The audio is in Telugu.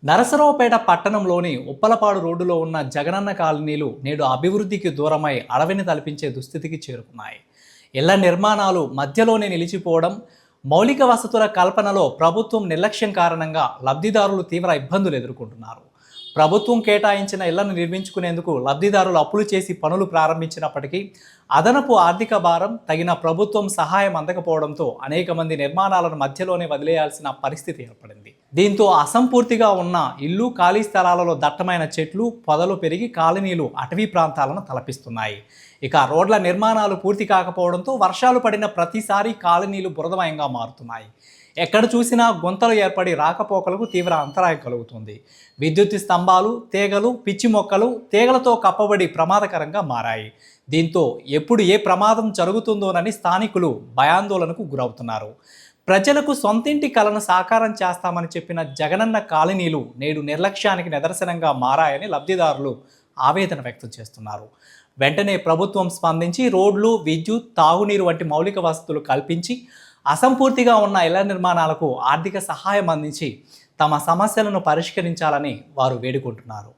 నరసరావుపేట పట్టణంలోని ఉప్పలపాడు రోడ్డులో ఉన్న జగనన్న కాలనీలు నేడు అభివృద్ధికి దూరమై అడవిని తలపించే దుస్థితికి చేరుకున్నాయి. ఇళ్ల నిర్మాణాలు మధ్యలోనే నిలిచిపోవడం, మౌలిక వసతుల కల్పనలో ప్రభుత్వం నిర్లక్ష్యం కారణంగా లబ్ధిదారులు తీవ్ర ఇబ్బందులు ఎదుర్కొంటున్నారు. ప్రభుత్వం కేటాయించిన ఇళ్లను నిర్మించుకునేందుకు లబ్ధిదారులు అప్పులు చేసి పనులు ప్రారంభించినప్పటికీ అదనపు ఆర్థిక భారం, తగిన ప్రభుత్వం సహాయం అందకపోవడంతో అనేక మంది నిర్మాణాలను మధ్యలోనే వదిలేయాల్సిన పరిస్థితి ఏర్పడింది. దీంతో అసంపూర్తిగా ఉన్న ఇల్లు, ఖాళీ స్థలాలలో దట్టమైన చెట్లు, పొదలు పెరిగి కాలనీలు అటవీ ప్రాంతాలను తలపిస్తున్నాయి. ఇక రోడ్ల నిర్మాణాలు పూర్తి కాకపోవడంతో వర్షాలు పడిన ప్రతిసారి కాలనీలు బురదమయంగా మారుతున్నాయి. ఎక్కడ చూసినా గుంతలు ఏర్పడి రాకపోకలకు తీవ్ర అంతరాయం కలుగుతుంది. విద్యుత్ స్తంభాలు, తీగలు, పిచ్చి మొక్కలు తీగలతో కప్పబడి ప్రమాదకరంగా మారాయి. దీంతో ఎప్పుడు ఏ ప్రమాదం జరుగుతుందోనని స్థానికులు భయాందోళనకు గురవుతున్నారు. ప్రజలకు సొంతింటి కలను సాకారం చేస్తామని చెప్పిన జగనన్న కాలనీలు నేడు నిర్లక్ష్యానికి నిదర్శనంగా మారాయని లబ్ధిదారులు ఆవేదన వ్యక్తం చేస్తున్నారు. వెంటనే ప్రభుత్వం స్పందించి రోడ్లు, విద్యుత్, తాగునీరు వంటి మౌలిక వసతులు కల్పించి అసంపూర్తిగా ఉన్న ఇళ్ల నిర్మాణాలకు ఆర్థిక సహాయం అందించి తమ సమస్యలను పరిష్కరించాలని వారు వేడుకుంటున్నారు.